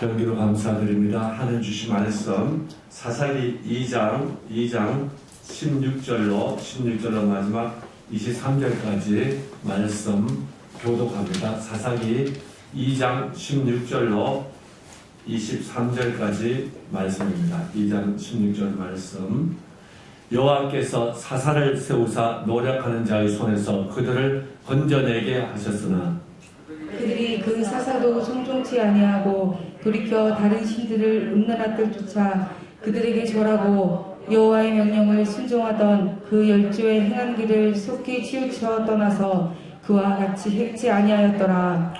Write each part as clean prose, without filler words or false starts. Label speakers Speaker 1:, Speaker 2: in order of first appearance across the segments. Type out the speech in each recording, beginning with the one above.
Speaker 1: 경기로 감사드립니다. 하늘 주신 말씀 사사기 2장 16절로 마지막 23절까지 말씀 교독합니다. 사사기 2장 16절로 23절까지 말씀입니다. 2장 16절 말씀. 여호와께서 사사를 세우사 노력하는 자의 손에서 그들을 건져내게 하셨으나
Speaker 2: 그들이 그 사사도 청종치 아니하고 돌이켜 다른 신들을 음란한 뜰 쫓아 그들에게 절하고 여호와의 명령을 순종하던 그 열조의 행한 길을 속히 치우쳐 떠나서 그와 같이 행치 아니하였더라.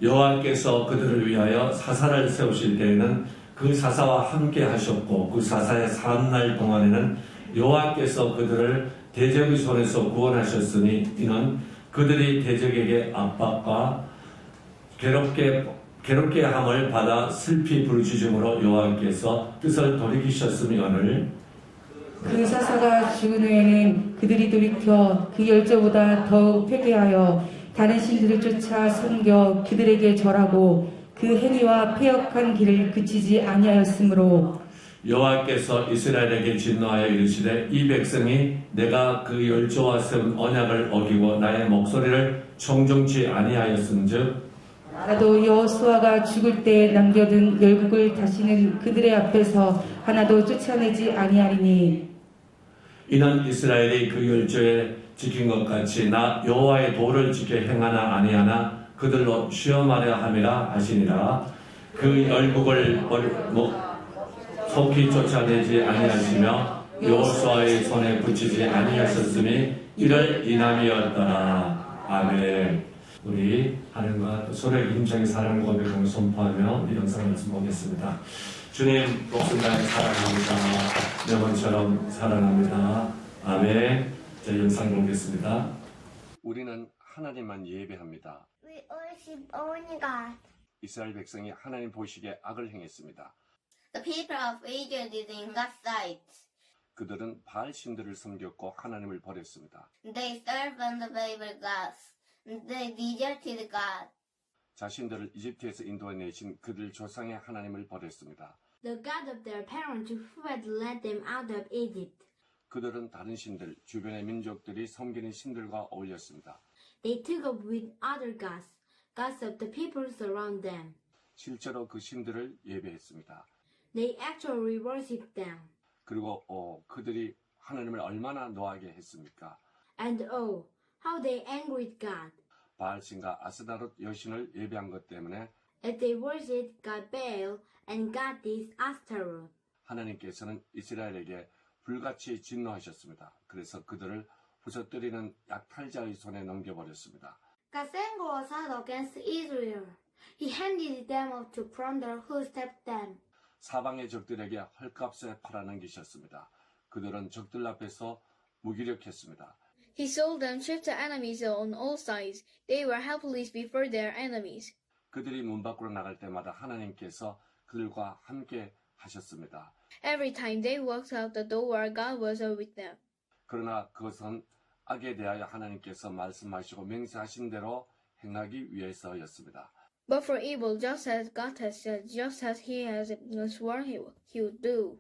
Speaker 1: 여호와께서 그들을 위하여 사사를 세우실 때에는 그 사사와 함께 하셨고 그 사사의 사한날 동안에는 여호와께서 그들을 대적의 손에서 구원하셨으니 이는 그들이 대적에게 압박과 괴롭게 함을 받아 슬피 부르짖음으로 여호와께서 뜻을 돌이키셨으며늘
Speaker 2: 그 사사가 죽은 후에는 그들이 돌이켜 그 열조보다 더욱 회개하여 다른 신들을 쫓아 섬겨 그들에게 절하고 그 행위와 패역한 길을 그치지 아니하였으므로
Speaker 1: 여호와께서 이스라엘에게 진노하여 이르시되 이 백성이 내가 그 열조와 세운 언약을 어기고 나의 목소리를 청종치 아니하였은즉
Speaker 2: 나도 여호수아가 죽을 때 남겨둔 열국을 다시는 그들의 앞에서 하나도 쫓아내지 아니하리니
Speaker 1: 이는 이스라엘이 그 열조에 지킨 것 같이 나 여호와의 도를 지켜 행하나 아니하나 그들로 시험하려 함이라 하시니라. 그 열국을 속히 쫓아내지 아니하시며 여호수아의 손에 붙이지 아니하셨으니 이를 인함이었더라. 아멘. 우리 하나님과 소리의 힘차게 사랑 고백을 선포하며 이 영상을 말씀 보겠습니다. 주님 목숨 다해 사랑합니다. 영원처럼 사랑합니다. 아멘. 자, 영상 보겠습니다. 우리는 하나님만 예배합니다.
Speaker 3: We worship only God.
Speaker 1: 이스라엘 백성이 하나님 보시기에 악을 행했습니다.
Speaker 3: The people of Israel did in God's sight.
Speaker 1: 그들은 바알 신들을 섬겼고 하나님을 버렸습니다.
Speaker 3: They served the Bible gods. They deserted God.
Speaker 1: 자신들을 이집트에서 인도해내신 그들 조상의 하나님을 버렸습니다.
Speaker 4: The God of their parents who had led them out of Egypt.
Speaker 1: 그들은 다른 신들, 주변의 민족들이 섬기는 신들과 어울렸습니다.
Speaker 4: They took up with other gods, gods of the peoples around them.
Speaker 1: 실제로 그 신들을 예배했습니다.
Speaker 4: They actually worshipped them.
Speaker 1: 그리고 그들이 하나님을 얼마나 노하게 했습니까?
Speaker 4: And oh, how they angered God.
Speaker 1: 바알신과 아스다롯 여신을 예배한 것 때문에
Speaker 4: As they worshipped God Baal and God this Ashtaroth.
Speaker 1: 하나님께서는 이스라엘에게 불같이 진노하셨습니다. 그래서 그들을 부서뜨리는 약탈자의 손에 넘겨버렸습니다.
Speaker 4: God's anger was hot against Israel. He handed them over to plunder who stabbed them.
Speaker 1: 사방의 적들에게 헐값에 팔아넘기셨습니다. 그들은 적들 앞에서 무기력했습니다.
Speaker 5: He sold them shipped to enemies on all sides. They were helpless before their enemies.
Speaker 1: 그들이 문 밖으로 나갈 때마다 하나님께서 그들과 함께 하셨습니다.
Speaker 5: Every time they walked out the door, God was with them.
Speaker 1: 그러나 그것은 악에 대하여 하나님께서 말씀하시고 맹세하신 대로 행하기 위해서였습니다.
Speaker 5: But for evil, just as God has said, just as He has sworn He would do.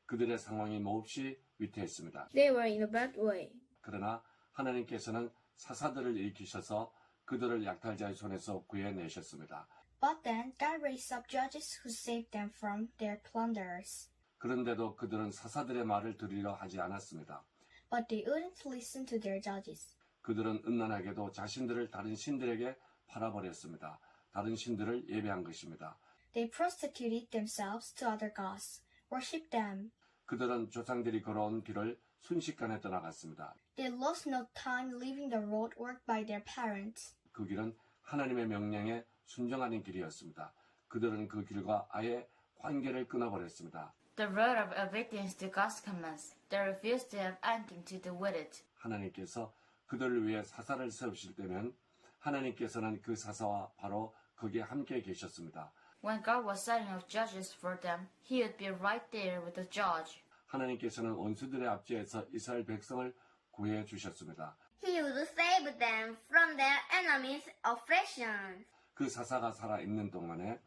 Speaker 1: 그들의 상황이 몹시 위태했습니다.
Speaker 5: They were in a bad way.
Speaker 1: 그러나 하나님께서는 사사들을 일으키셔서 그들을 약탈자의 손에서 구해내셨습니다.
Speaker 6: But then God raised up judges who saved them from their plunderers.
Speaker 1: 그런데도 그들은 사사들의 말을 들으려 하지 않았습니다.
Speaker 6: But they wouldn't listen to their judges.
Speaker 1: 그들은 음란하게도 자신들을 다른 신들에게 팔아버렸습니다. 다른 신들을 예배한 것입니다.
Speaker 6: They prostituted themselves to other gods, worshipped them.
Speaker 1: 그들은 조상들이 걸어온 길을 순식간에 떠나갔습니다.
Speaker 6: They lost no time leaving the road worked by their parents.
Speaker 1: 그 길은 하나님의 명령에 순종하는 길이었습니다. 그들은 그 길과 아예 관계를 끊어버렸습니다.
Speaker 7: The road of obedience to God's commands. They refused to have anything to do with it.
Speaker 1: 하나님께서 그들을 위해 사사를 세우실 때면 하나님께서는 그 사사와 바로 거기에 함께 계셨습니다.
Speaker 7: When God was setting up judges for them, He would be right there with the judge.
Speaker 1: 하나님께서는 원수들의 압제에서 이스라엘 백성을 구해 주셨습니다.
Speaker 3: He would save them from their enemies' oppression.
Speaker 1: 그 사사가 살아 있는 동안에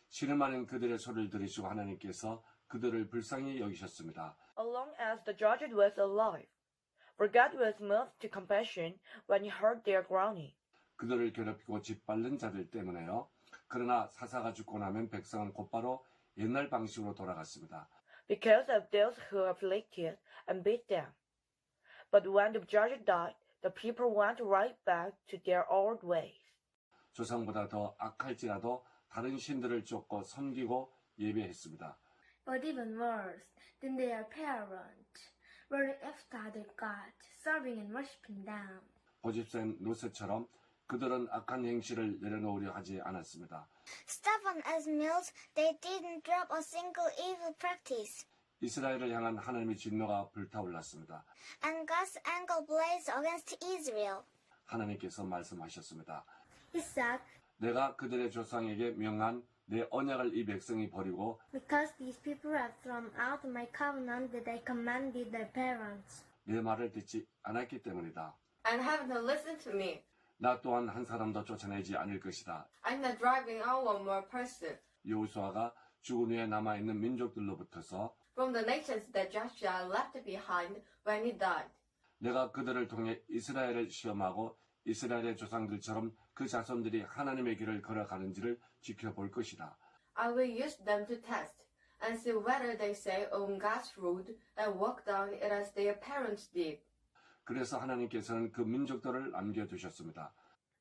Speaker 1: 신음하는 그들의 소리를 들으시고 하나님께서 그들을 불쌍히 여기셨습니다.
Speaker 8: Along as the judge was alive, for God was moved to compassion when he heard their groaning.
Speaker 1: 그들을 괴롭히고 짓밟는 자들 때문에요. 그러나 사사가 죽고 나면 백성은 곧바로 옛날 방식으로 돌아갔습니다.
Speaker 8: Because of those who afflicted and beat them. But when the judge died, the people went right back to their old ways.
Speaker 1: 조상보다 더 악할지라도 다른 신들을 쫓고 섬기고 예배했습니다.
Speaker 4: But even worse than their parents were after their God, serving and worshipping them.
Speaker 1: 고집센 노새처럼 그들은 악한 행실을 내려놓으려 하지 않았습니다.
Speaker 3: Stubborn as mules, they didn't drop a single evil practice.
Speaker 1: 이스라엘을 향한 하나님의 진노가 불타올랐습니다.
Speaker 3: And God's anger blazed against Israel.
Speaker 1: 하나님께서 말씀하셨습니다.
Speaker 4: He said,
Speaker 1: 내가 그들의 조상에게 명한 내 언약을 이 백성이 버리고
Speaker 4: because these people have thrown out my covenant that I commanded their parents.
Speaker 1: 내 말을 듣지 않았기 때문이다.
Speaker 9: And have not listened to me.
Speaker 1: 나 또한 한 사람도 쫓아내지 않을 것이다.
Speaker 9: I'm not driving out one more person
Speaker 1: 여호수아가 죽은 후에 남아있는 민족들로부터서
Speaker 9: from the nations that Joshua left behind when he died.
Speaker 1: 내가 그들을 통해 이스라엘을 시험하고 이스라엘의 조상들처럼 그 자손들이 하나님의 길을 걸어가는지를 지켜볼 것이다.
Speaker 9: I will use them to test and see whether they stay on God's road and walk down it as their parents did.
Speaker 1: 그래서 하나님께서는 그 민족들을 남겨두셨습니다.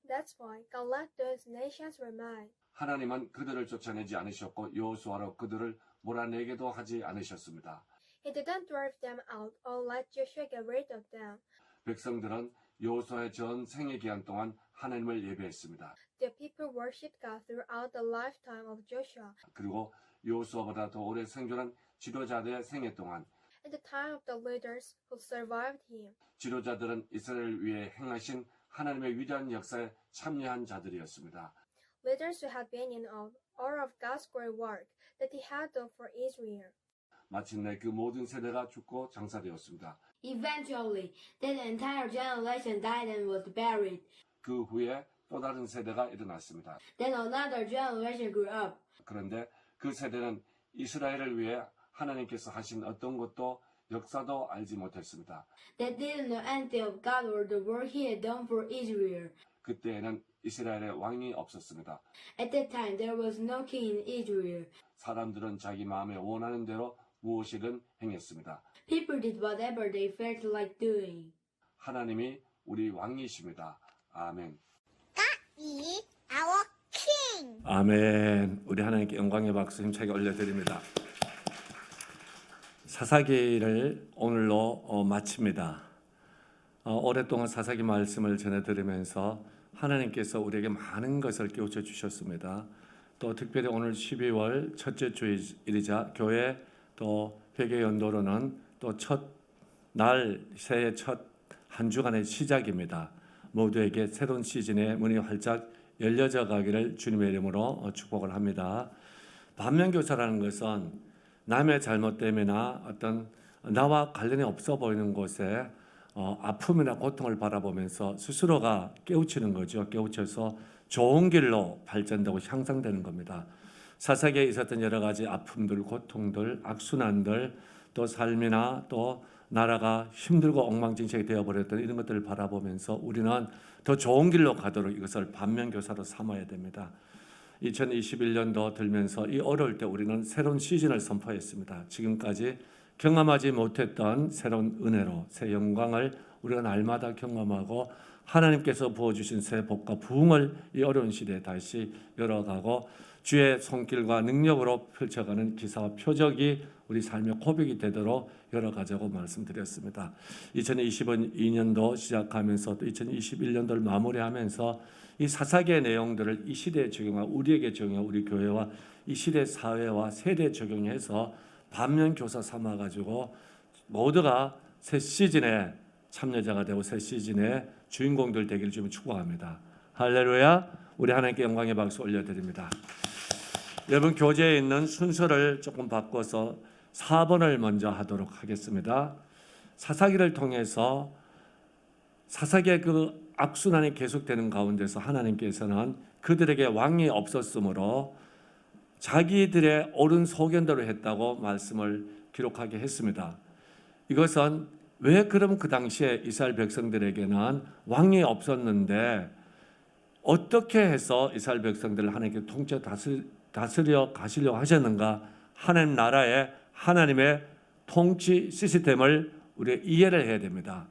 Speaker 4: That's why God let those nations remain.
Speaker 1: 하나님은 그들을 쫓아내지 않으셨고 여호수아로 그들을 몰아내게도 하지 않으셨습니다.
Speaker 4: He didn't drive them out or let Joshua get rid of them.
Speaker 1: 백성들은 여호수아의 전 생애 기간 동안 하나님을 예배했습니다.
Speaker 4: The people worshipped God throughout the lifetime of Joshua.
Speaker 1: 그리고 여호수아보다 더 오래 생존한 지도자들의 생애 동안
Speaker 4: At the time of the leaders who survived him.
Speaker 1: 지도자들은 이스라엘을 위해 행하신 하나님의 위대한 역사에 참여한 자들이었습니다.
Speaker 4: Leaders who had been in all of God's great work that he had done for Israel.
Speaker 1: 마침내 그 모든 세대가 죽고 장사되었습니다.
Speaker 10: Eventually, that entire generation died and was buried.
Speaker 1: 그 후에 또 다른 세대가 일어났습니다.
Speaker 10: Then another generation grew up.
Speaker 1: 그런데 그 세대는 이스라엘을 위해 하나님께서 하신 어떤 것도 역사도 알지 못했습니다.
Speaker 10: They didn't know anything of God or the work he had done for Israel.
Speaker 1: 그때에는 이스라엘의 왕이 없었습니다.
Speaker 10: At that time, there was no king in Israel.
Speaker 1: 사람들은 자기 마음에 원하는 대로 무엇이든 행했습니다.
Speaker 10: People did whatever they felt like doing.
Speaker 1: 하나님이 우리 왕이십니다. 아멘.
Speaker 3: Be our king.
Speaker 1: 아멘. 우리 하나님께 영광의 박수 힘차게 올려드립니다. 사사기를 오늘로 마칩니다. 오랫동안 사사기 말씀을 전해드리면서 하나님께서 우리에게 많은 것을 깨우쳐 주셨습니다. 또 특별히 오늘 12월 첫째 주일이자 교회 또 회개 연도로는 또 새해 첫 한 주간의 시작입니다. 모두에게 새로운 시즌의 문이 활짝 열려져 가기를 주님의 이름으로 축복을 합니다. 반면교사라는 것은 남의 잘못됨이나 어떤 나와 관련이 없어 보이는 곳에 아픔이나 고통을 바라보면서 스스로가 깨우치는 거죠. 깨우쳐서 좋은 길로 발전되고 향상되는 겁니다. 사사기에 있었던 여러 가지 아픔들, 고통들, 악순환들, 또 삶이나 또 나라가 힘들고 엉망진창이 되어버렸던 이런 것들을 바라보면서 우리는 더 좋은 길로 가도록 이것을 반면교사로 삼아야 됩니다. 2021년도 들면서 이 어려울 때 우리는 새로운 시즌을 선포했습니다. 지금까지 경험하지 못했던 새로운 은혜로 새 영광을 우리가 날마다 경험하고 하나님께서 부어주신 새 복과 부흥을 이 어려운 시대에 다시 열어가고 주의 손길과 능력으로 펼쳐가는 기사와 표적이 우리 삶의 고백이 되도록 열어가자고 말씀드렸습니다. 2022년도 시작하면서 또 2021년도를 마무리하면서 이 사사기의 내용들을 이 시대에 적용하고 우리에게 적용하고 우리 교회와 이 시대 사회와 세대에 적용해서 반면교사 삼아가지고 모두가 새 시즌에 참여자가 되고 새 시즌의 주인공들 되기를 좀 축복합니다. 할렐루야. 우리 하나님께 영광의 박수 올려드립니다. 여러분 교재에 있는 순서를 조금 바꿔서 4번을 먼저 하도록 하겠습니다. 사사기를 통해서 사사기의 그 악순환이 계속되는 가운데서 하나님께서는 그들에게 왕이 없었으므로 자기들의 옳은 소견대로 했다고 말씀을 기록하게 했습니다. 이것은 왜 그럼 그 당시에 이스라엘 백성들에게는 왕이 없었는데 어떻게 해서 이스라엘 백성들을 하나님께 통째 다스려 가시려고 하셨는가? 하나님 나라의 하나님의 통치 시스템을 우리가 이해를 해야 됩니다.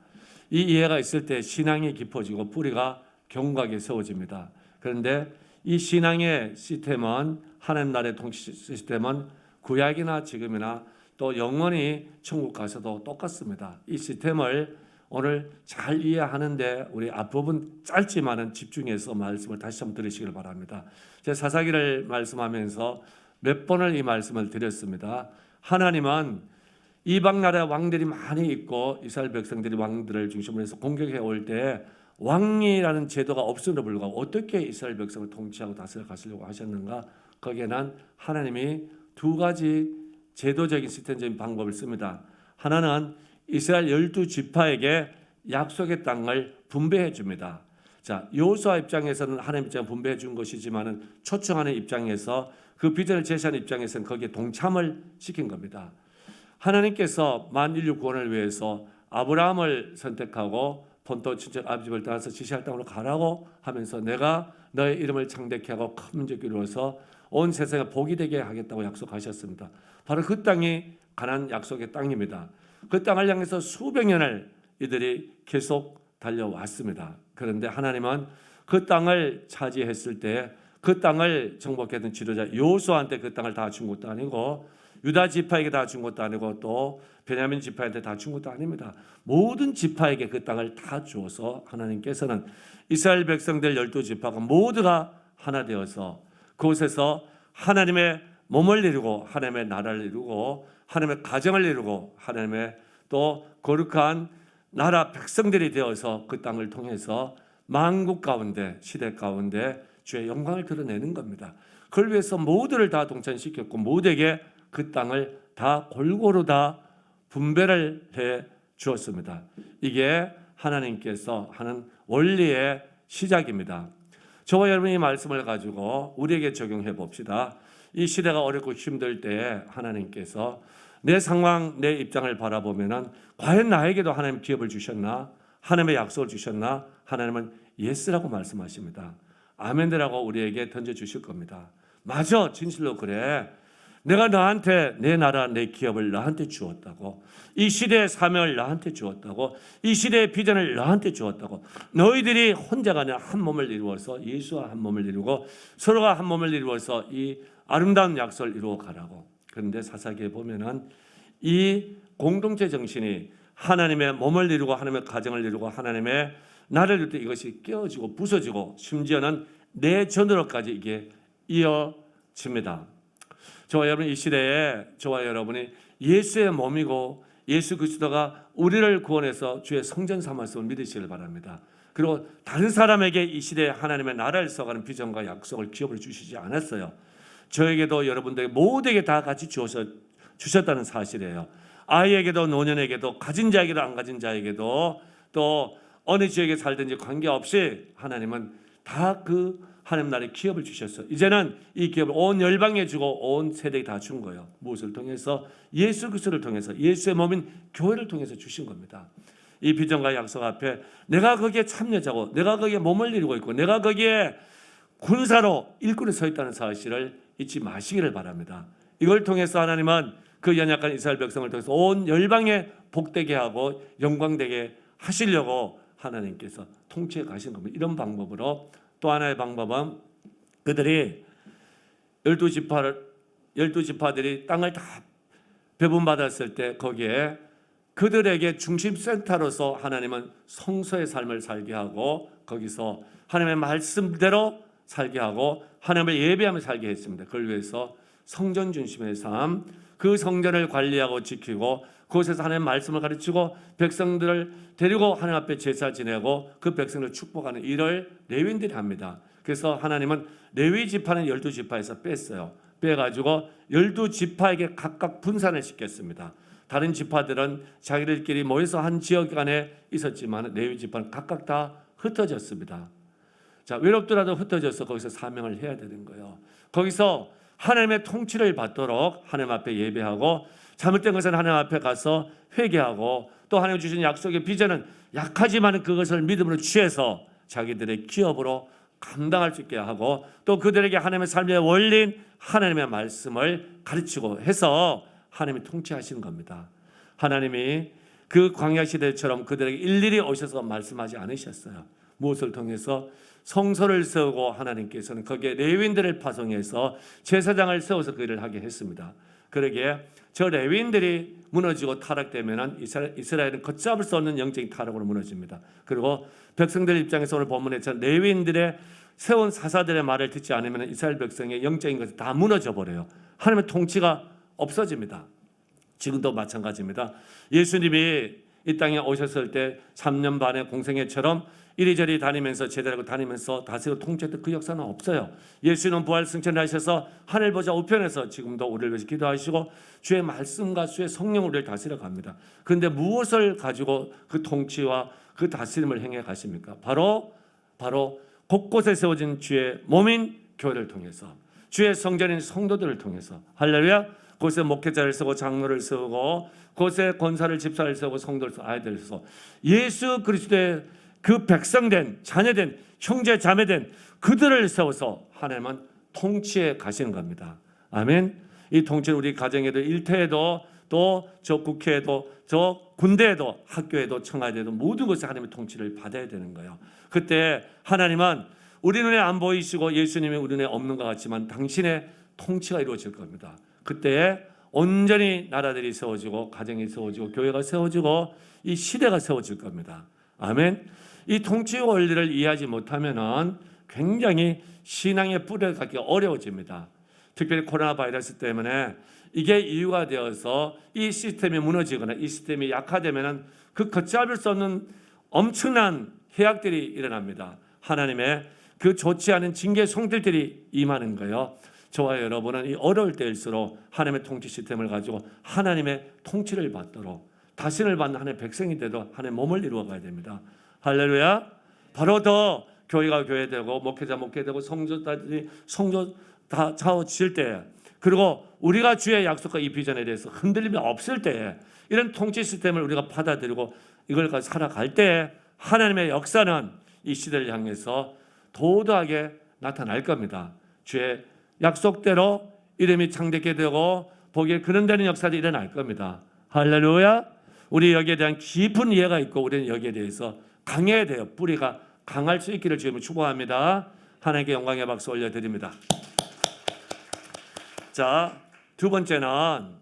Speaker 1: 이 이해가 있을 때 신앙이 깊어지고 뿌리가 견고하게 세워집니다. 그런데 이 신앙의 시스템은, 하나님 나라의 통치 시스템은 구약이나 지금이나 또 영원히 천국 가서도 똑같습니다. 이 시스템을 오늘 잘 이해하는데 우리 앞부분 짧지만은 집중해서 말씀을 다시 한번 들으시길 바랍니다. 제 사사기를 말씀하면서 몇 번을 이 말씀을 드렸습니다. 하나님은 이방 나라 왕들이 많이 있고 이스라엘 백성들이 왕들을 중심으로 해서 공격해 올 때 왕이라는 제도가 없음에도 불구하고 어떻게 이스라엘 백성을 통치하고 다스려 가시려고 하셨는가? 거기에는 하나님이 두 가지 제도적인 시스템적인 방법을 씁니다. 하나는 이스라엘 12지파에게 약속의 땅을 분배해 줍니다. 자, 여호수아 입장에서는 하나님 입장에 분배해 준 것이지만은 초청하는 입장에서 그 비전을 제시하는 입장에서는 거기에 동참을 시킨 겁니다. 하나님께서 만인류 구원을 위해서 아브라함을 선택하고 본토 친척 아비집을 떠나서 지시할 땅으로 가라고 하면서 내가 너의 이름을 창대케 하고 큰 민족이 이루어서 온 세상에 복이 되게 하겠다고 약속하셨습니다. 바로 그 땅이 가나안 약속의 땅입니다. 그 땅을 향해서 수백 년을 이들이 계속 달려왔습니다. 그런데 하나님은 그 땅을 차지했을 때 그 땅을 정복했던 지도자 여호수아한테 그 땅을 다 준 것도 아니고 유다 지파에게 다 준 것도 아니고 또 베냐민 지파한테 다 준 것도 아닙니다. 모든 지파에게 그 땅을 다 주어서 하나님께서는 이스라엘 백성들 12지파가 모두가 하나 되어서 그곳에서 하나님의 몸을 이루고 하나님의 나라를 이루고 하나님의 가정을 이루고 하나님의 또 거룩한 나라 백성들이 되어서 그 땅을 통해서 만국 가운데 시대 가운데 주의 영광을 드러내는 겁니다. 그걸 위해서 모두를 다 동참시켰고 모두에게 그 땅을 다 골고루 다 분배를 해 주었습니다. 이게 하나님께서 하는 원리의 시작입니다. 저와 여러분이 이 말씀을 가지고 우리에게 적용해 봅시다. 이 시대가 어렵고 힘들 때 하나님께서 내 상황, 내 입장을 바라보면은 과연 나에게도 하나님 기업을 주셨나? 하나님의 약속을 주셨나? 하나님은 예스라고 말씀하십니다. 아멘이라고 우리에게 던져주실 겁니다. 맞아, 진실로 그래. 내가 너한테 내 나라, 내 기업을 너한테 주었다고. 이 시대의 사명을 너한테 주었다고. 이 시대의 비전을 너한테 주었다고. 너희들이 혼자가 아니라 한 몸을 이루어서 예수와 한 몸을 이루고 서로가 한 몸을 이루어서 이 아름다운 약속을 이루어 가라고. 그런데 사사기에 보면은 이 공동체 정신이 하나님의 몸을 이루고 하나님의 가정을 이루고 하나님의 나라를 이룰 때 이것이 깨어지고 부서지고 심지어는 내전으로까지 이게 이어집니다. 저와 여러분 이 시대에 저와 여러분이 예수의 몸이고 예수 그리스도가 우리를 구원해서 주의 성전 삼았음을 믿으시길 바랍니다. 그리고 다른 사람에게 이 시대에 하나님의 나라를 써가는 비전과 약속을 기업을 주시지 않았어요. 저에게도 여러분들에게 모두에게 다 같이 주셨다는 사실이에요. 아이에게도 노년에게도 가진 자에게도 안 가진 자에게도 또 어느 지역에 살든지 관계없이 하나님은 다 그 하나님 나라의 기업을 주셨어요. 이제는 이 기업을 온 열방에 주고 온 세대에 다 준 거예요. 무엇을 통해서? 예수 그리스도를 통해서 예수의 몸인 교회를 통해서 주신 겁니다. 이 비전과 약속 앞에 내가 거기에 참여자고 내가 거기에 몸을 이루고 있고 내가 거기에 군사로 일꾼에 서 있다는 사실을 잊지 마시기를 바랍니다. 이걸 통해서 하나님은 그 연약한 이스라엘 백성을 통해서 온 열방에 복되게 하고 영광되게 하시려고 하나님께서 통치해 가신 겁니다. 이런 방법으로 또 하나의 방법은 그들이 12지파들이 땅을 다 배분받았을 때 거기에 그들에게 중심센터로서 하나님은 성소의 삶을 살게 하고 거기서 하나님의 말씀대로 살게 하고 하나님의 예배하며 살게 했습니다. 그걸 위해서 성전 중심의 삶, 그 성전을 관리하고 지키고 그곳에서 하나님의 말씀을 가르치고 백성들을 데리고 하나님 앞에 제사 지내고 그 백성들을 축복하는 일을 레위인들이 합니다. 그래서 하나님은 레위 지파는 12지파에서 뺐어요. 빼가지고 12지파에게 각각 분산을 시켰습니다. 다른 지파들은 자기들끼리 모여서 한 지역 안에 있었지만 레위 지파는 각각 다 흩어졌습니다. 자, 외롭더라도 흩어져서 거기서 사명을 해야 되는 거예요. 거기서 하나님의 통치를 받도록 하나님 앞에 예배하고, 잘못된 것은 하나님 앞에 가서 회개하고, 또 하나님 주신 약속의 비전은 약하지만 그것을 믿음으로 취해서 자기들의 기업으로 감당할 수 있게 하고, 또 그들에게 하나님의 삶의 원리인 하나님의 말씀을 가르치고 해서 하나님이 통치하시는 겁니다. 하나님이 그 광야 시대처럼 그들에게 일일이 오셔서 말씀하지 않으셨어요. 무엇을 통해서? 성소를 세우고 하나님께서는 거기에 레위인들을 파송해서 제사장을 세워서 그 일을 하게 했습니다. 그러기에 저 레위인들이 무너지고 타락되면 이스라엘은 걷잡을 수 없는 영적인 타락으로 무너집니다. 그리고 백성들 입장에서 오늘 본문에 저 레위인들의 세운 사사들의 말을 듣지 않으면 이스라엘 백성의 영적인 것이 다 무너져 버려요. 하나님의 통치가 없어집니다. 지금도 마찬가지입니다. 예수님이 이 땅에 오셨을 때 3년 반의 공생애처럼 이리저리 다니면서 제자리고 다니면서 다스리고 통치했던 그 역사는 없어요. 예수는 부활 승천을 하셔서 하늘 보좌 우편에서 지금도 우리를 위해서 기도하시고 주의 말씀과 주의 성령으로 우리를 다스려 갑니다. 그런데 무엇을 가지고 그 통치와 그 다스림을 행해 가십니까? 바로 곳곳에 세워진 주의 몸인 교회를 통해서, 주의 성전인 성도들을 통해서. 할렐루야. 곳에 목회자를 세우고 장로를 세우고, 곳에 권사를 집사를 세우고 성도를 세우고 아이들을 세우고, 예수 그리스도의 그 백성된 자녀된 형제 자매된 그들을 세워서 하나님은 통치해 가시는 겁니다. 아멘. 이 통치는 우리 가정에도, 일터에도, 또 저 국회에도, 저 군대에도, 학교에도, 청와대에도 모든 것에 하나님의 통치를 받아야 되는 거예요. 그때 하나님은 우리 눈에 안 보이시고 예수님이 우리 눈에 없는 것 같지만 당신의 통치가 이루어질 겁니다. 그때 온전히 나라들이 세워지고, 가정이 세워지고, 교회가 세워지고, 이 시대가 세워질 겁니다. 아멘. 이 통치 원리를 이해하지 못하면은 굉장히 신앙의 뿌리를 갖기 어려워집니다. 특별히 코로나 바이러스 때문에 이게 이유가 되어서 이 시스템이 무너지거나 이 시스템이 약화되면은 그 걷잡을 수 없는 엄청난 해악들이 일어납니다. 하나님의 그 좋지 않은 징계 송들들이 임하는 거예요. 저와 여러분은 이 어려울 때일수록 하나님의 통치 시스템을 가지고 하나님의 통치를 받도록, 다신을 받는 하나님의 백성이 되도록 하나님의 몸을 이루어 가야 됩니다. 할렐루야. 바로 더 교회가 교회되고, 목회자 목회되고, 성도들이 성도 다 차워질 때, 그리고 우리가 주의 약속과 이 비전에 대해서 흔들림이 없을 때, 이런 통치 시스템을 우리가 받아들이고 이걸 가지고 살아갈 때 하나님의 역사는 이 시대를 향해서 도도하게 나타날 겁니다. 주의 약속대로 이름이 창대케 되고 보기에 그런다는 역사들이 일어날 겁니다. 할렐루야. 우리 여기에 대한 깊은 이해가 있고 우리는 여기에 대해서 강해야 돼요. 뿌리가 강할 수 있기를 주님을 축복합니다. 하나님께 영광의 박수 올려드립니다. 자, 두 번째는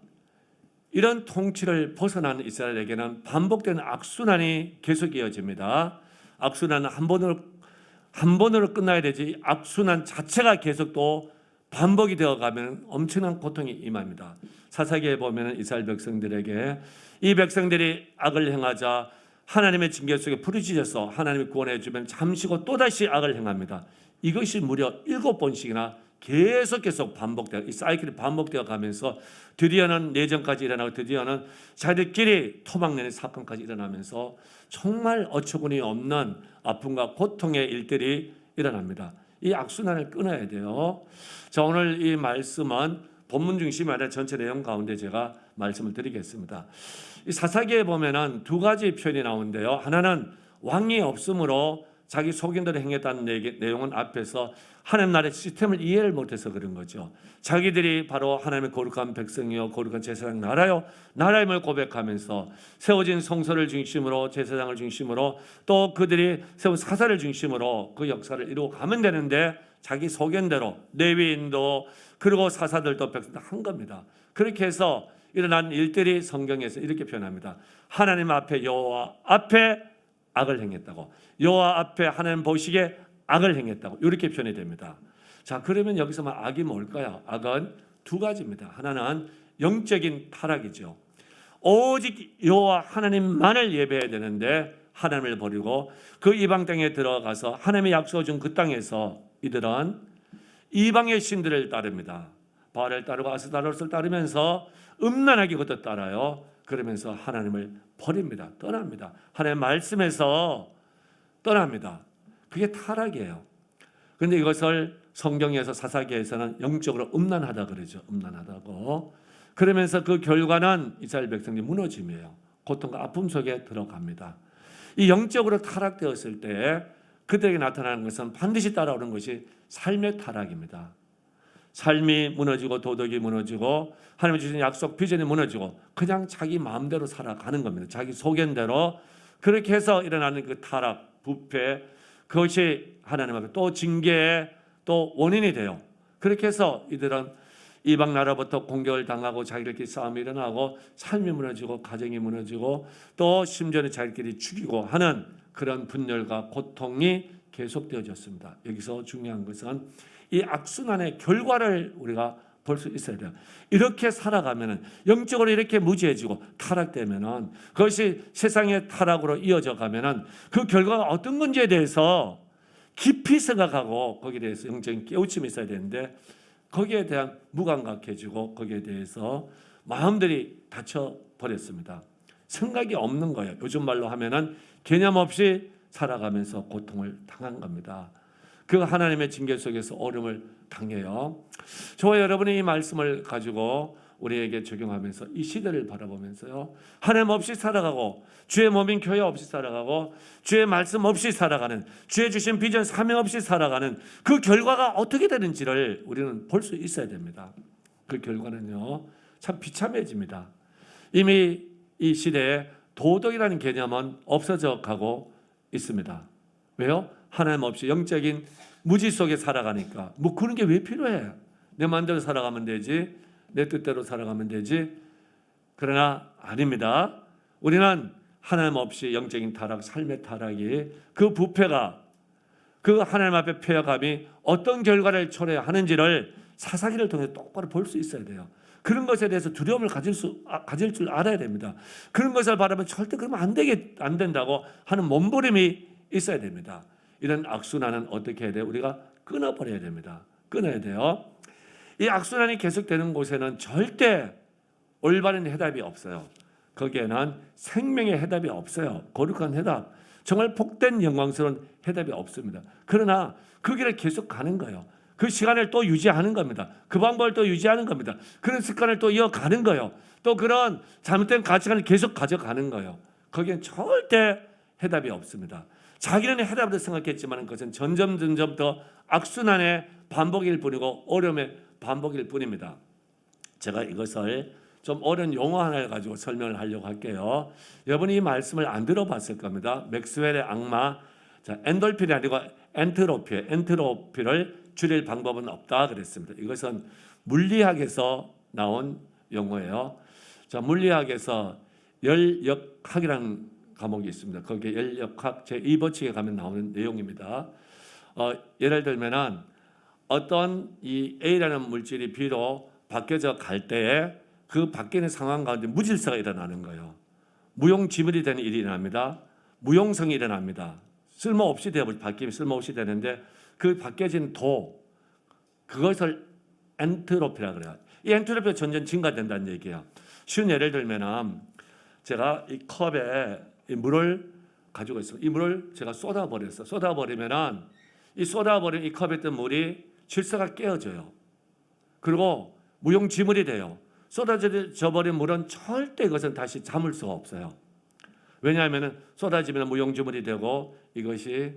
Speaker 1: 이런 통치를 벗어난 이스라엘에게는 반복되는 악순환이 계속 이어집니다. 악순환은 한 번으로 끝나야 되지, 악순환 자체가 계속 또 반복이 되어가면 엄청난 고통이 임합니다. 사사기에 보면 이스라엘 백성들에게 이 백성들이 악을 행하자 하나님의 징계 속에 부르짖어서 하나님이 구원해 주면 잠시고 또다시 악을 행합니다. 이것이 무려 7번씩이나 계속 반복되어, 이 사이클이 반복되어 가면서 드디어는 내전까지 일어나고 드디어는 자기들끼리 토막내는 사건까지 일어나면서 정말 어처구니 없는 아픔과 고통의 일들이 일어납니다. 이 악순환을 끊어야 돼요. 자, 오늘 이 말씀은 본문 중심이 아니라 전체 내용 가운데 제가 말씀을 드리겠습니다. 이 사사기에 보면은 두 가지 표현이 나오는데요. 하나는 왕이 없으므로 자기 속인대로 행했다는 내용은 앞에서 하나님 나라의 시스템을 이해를 못해서 그런 거죠. 자기들이 바로 하나님의 거룩한 백성이요 거룩한 제사장 나라임을 고백하면서 세워진 성소를 중심으로 제사장을 중심으로 또 그들이 세운 사사를 중심으로 그 역사를 이루어 가면 되는데 자기 소견대로 레위인도 그리고 사사들도 백성도 한 겁니다. 그렇게 해서 일어난 일들이 성경에서 이렇게 표현합니다. 하나님 앞에 여호와 앞에 악을 행했다고, 여호와 앞에 하나님 보시기에 악을 행했다고 이렇게 표현이 됩니다. 자, 그러면 여기서 악이 뭘까요? 악은 두 가지입니다. 하나는 영적인 타락이죠. 오직 여호와 하나님만을 예배해야 되는데 하나님을 버리고 그 이방 땅에 들어가서 하나님의 약속을 준 그 땅에서 이들은 이방의 신들을 따릅니다. 바알을 따르고 아스타롯을 따르면서 음란하게 그것도 따라요. 그러면서 하나님을 버립니다. 떠납니다. 하나님의 말씀에서 떠납니다. 그게 타락이에요. 그런데 이것을 성경에서 사사기에서는 영적으로 음란하다 그러죠. 음란하다고. 그러면서 그 결과는 이스라엘 백성이 무너짐이에요. 고통과 아픔 속에 들어갑니다. 이 영적으로 타락되었을 때 그들에게 나타나는 것은 반드시 따라오는 것이 삶의 타락입니다. 삶이 무너지고 도덕이 무너지고 하나님이 주신 약속 비전이 무너지고 그냥 자기 마음대로 살아가는 겁니다. 자기 소견대로 그렇게 해서 일어나는 그 타락, 부패, 그것이 하나님 앞에 또 징계의 또 원인이 돼요. 그렇게 해서 이들은 이방 나라부터 공격을 당하고 자기들끼리 싸움이 일어나고 삶이 무너지고 가정이 무너지고 또 심지어는 자기들끼리 죽이고 하는 그런 분열과 고통이 계속되어졌습니다. 여기서 중요한 것은 이 악순환의 결과를 우리가 볼 수 있어야 돼요. 이렇게 살아가면은 영적으로 이렇게 무지해지고 타락되면은 그것이 세상의 타락으로 이어져 가면은 그 결과가 어떤 건지에 대해서 깊이 생각하고 거기에 대해서 영적인 깨우침이 있어야 되는데 거기에 대한 무감각해지고 거기에 대해서 마음들이 닫혀 버렸습니다. 생각이 없는 거예요. 요즘 말로 하면은 개념 없이 살아가면서 고통을 당한 겁니다. 그 하나님의 징계 속에서 어려움을 당해요. 저와 여러분이 이 말씀을 가지고 우리에게 적용하면서 이 시대를 바라보면서요. 하나님 없이 살아가고 주의 몸인 교회 없이 살아가고 주의 말씀 없이 살아가는 주의 주신 비전 사명 없이 살아가는 그 결과가 어떻게 되는지를 우리는 볼 수 있어야 됩니다. 그 결과는요. 참 비참해집니다. 이미 이 시대에 도덕이라는 개념은 없어져 가고 있습니다. 왜요? 하나님 없이 영적인 무지 속에 살아가니까 뭐 그런 게 왜 필요해? 내 마음대로 살아가면 되지, 내 뜻대로 살아가면 되지. 그러나 아닙니다. 우리는 하나님 없이 영적인 타락, 삶의 타락이 그 부패가 그 하나님 앞에 폐역함이 어떤 결과를 초래해야 하는지를 사사기를 통해 똑바로 볼 수 있어야 돼요. 그런 것에 대해서 두려움을 가질 줄 알아야 됩니다. 그런 것을 바라면 절대 그러면 안 된다고 하는 몸부림이 있어야 됩니다. 이런 악순환은 어떻게 해야 돼요? 우리가 끊어버려야 됩니다. 끊어야 돼요. 이 악순환이 계속되는 곳에는 절대 올바른 해답이 없어요. 거기에는 생명의 해답이 없어요. 거룩한 해답, 정말 복된 영광스러운 해답이 없습니다. 그러나 그 길을 계속 가는 거예요. 그 시간을 또 유지하는 겁니다. 그 방법을 또 유지하는 겁니다. 그런 습관을 또 이어가는 거예요. 또 그런 잘못된 가치관을 계속 가져가는 거예요. 거기엔 절대 해답이 없습니다. 자기는 해답으로 생각했지만 그것은 점점 더 악순환의 반복일 뿐이고 어려움의 반복일 뿐입니다. 제가 이것을 좀 어려운 용어 하나를 가지고 설명을 하려고 할게요. 여러분이 이 말씀을 안 들어봤을 겁니다. 맥스웰의 악마, 엔돌핀이 아니고 엔트로피예요. 엔트로피를 줄일 방법은 없다 그랬습니다. 이것은 물리학에서 나온 용어예요. 자, 물리학에서 열역학이라는 과목이 있습니다. 거기에 열역학 제2법칙에 가면 나오는 내용입니다. 예를 들면은 어떤 이 A라는 물질이 B로 바뀌어져 갈 때에 그 바뀌는 상황 가운데 무질서가 일어나는 거예요. 무용지물이 되는 일이 일어납니다. 무용성이 일어납니다. 쓸모없이 되어버리고 바뀌면 쓸모없이 되는데 그 바뀌어진 그것을 엔트로피라고 그래요. 이 엔트로피가 점점 증가된다는 얘기예요. 쉬운 예를 들면은 제가 이 컵에 이 물을 가지고 있습니다. 이 물을 제가 쏟아버렸어요. 쏟아버리면은 이 쏟아버린 이 컵에 있던 물이 질서가 깨어져요. 그리고 무용지물이 돼요. 쏟아져 버린 물은 절대 이것은 다시 잠을 수가 없어요. 왜냐하면 쏟아지면 무용지물이 되고 이것이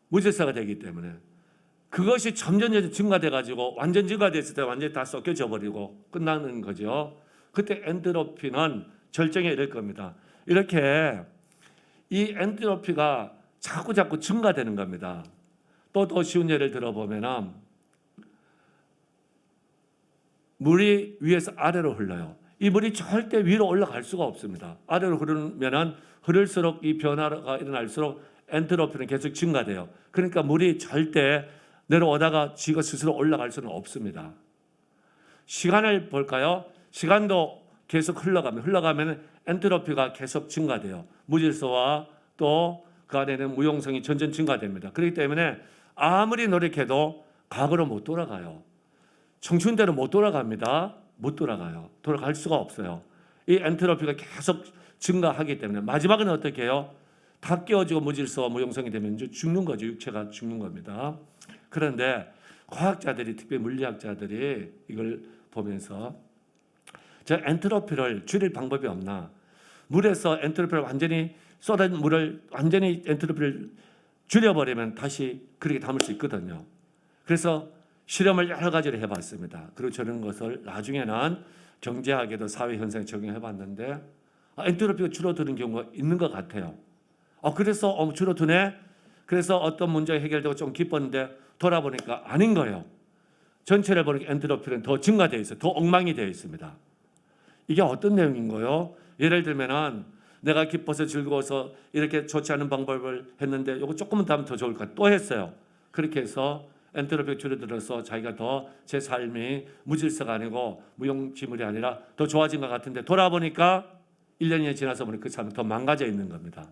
Speaker 1: 무질서가 되기 때문에 그것이 점점 증가돼 가지고 완전 증가됐을 때 완전히 다 섞여져 버리고 끝나는 거죠. 그때 엔트로피는 절정에 이를 겁니다. 이렇게 이 엔트로피가 자꾸 증가되는 겁니다. 또 더 쉬운 예를 들어보면 물이 위에서 아래로 흘러요. 이 물이 절대 위로 올라갈 수가 없습니다. 아래로 흐르면 흐를수록 이 변화가 일어날수록 엔트로피는 계속 증가돼요. 그러니까 물이 절대 내려오다가 지가 스스로 올라갈 수는 없습니다. 시간을 볼까요? 시간도 계속 흘러가면 엔트로피가 계속 증가돼요. 무질서와 또 그 안에는 무용성이 점점 증가됩니다. 그렇기 때문에 아무리 노력해도 과거로 못 돌아가요. 청춘대로 못 돌아갑니다. 못 돌아가요. 돌아갈 수가 없어요. 이 엔트로피가 계속 증가하기 때문에 마지막은 어떻게 해요? 다 깨어지고 무질서와 무용성이 되면 죽는 거죠. 육체가 죽는 겁니다. 그런데 과학자들이, 특히 물리학자들이 이걸 보면서 저 엔트로피를 줄일 방법이 없나? 물에서 엔트로피를 완전히 쏟아진 물을 완전히 엔트로피를 줄여버리면 다시 그렇게 담을 수 있거든요. 그래서 실험을 여러 가지를 해봤습니다. 그리고 저런 것을 나중에는 경제학에도 사회 현상에 적용해봤는데 엔트로피가 줄어드는 경우가 있는 것 같아요. 그래서 줄어드네. 그래서 어떤 문제가 해결되고 좀 기뻤는데 돌아보니까 아닌 거예요. 전체를 보니까 엔트로피는 더 증가되어 있어요. 더 엉망이 되어 있습니다. 이게 어떤 내용인 거예요? 예를 들면은 내가 기뻐서 즐거워서 이렇게 좋지 않은 방법을 했는데 이거 조금만 더 하면 더 좋을까? 또 했어요. 그렇게 해서 엔트로피가 줄어들어서 자기가 더 제 삶이 무질서가 아니고 무용지물이 아니라 더 좋아진 것 같은데 돌아보니까 1년이 지나서 보니 그 삶이 더 망가져 있는 겁니다.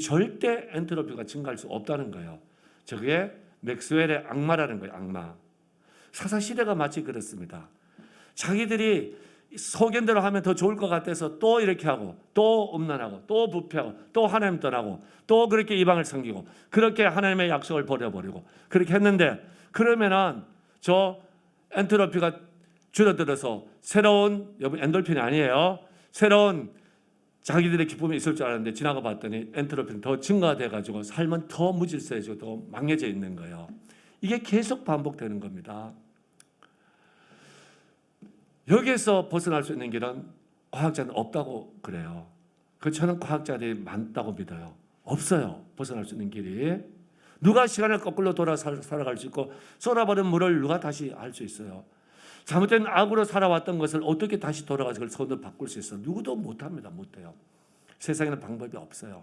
Speaker 1: 절대 엔트로피가 증가할 수 없다는 거예요. 저게 맥스웰의 악마라는 거예요. 악마. 사사시대가 마치 그렇습니다. 자기들이 소견대로 하면 더 좋을 것 같아서 또 이렇게 하고 또 음란하고 또 부패하고 또 하나님 떠나고 또 그렇게 이방을 섬기고 그렇게 하나님의 약속을 버려버리고 그렇게 했는데 그러면은 저 엔트로피가 줄어들어서 새로운, 여러분 엔돌핀이 아니에요. 새로운 자기들의 기쁨이 있을 줄 알았는데 지나가 봤더니 엔트로피는 더 증가돼가지고 삶은 더 무질서해지고 더 망해져 있는 거예요. 이게 계속 반복되는 겁니다. 여기에서 벗어날 수 있는 길은 과학자는 없다고 그래요. 저는 과학자들이 많다고 믿어요. 없어요. 벗어날 수 있는 길이. 누가 시간을 거꾸로 돌아 살아갈 수 있고 쏟아버린 물을 누가 다시 알 수 있어요. 잘못된 악으로 살아왔던 것을 어떻게 다시 돌아가서 그걸 손으로 바꿀 수 있어요? 누구도 못합니다. 못해요. 세상에는 방법이 없어요.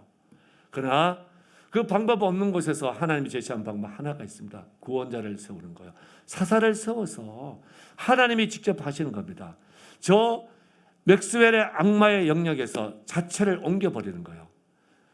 Speaker 1: 그러나 그 방법 없는 곳에서 하나님이 제시한 방법 하나가 있습니다. 구원자를 세우는 거예요. 사사를 세워서 하나님이 직접 하시는 겁니다. 저 맥스웰의 악마의 영역에서 자체를 옮겨버리는 거예요.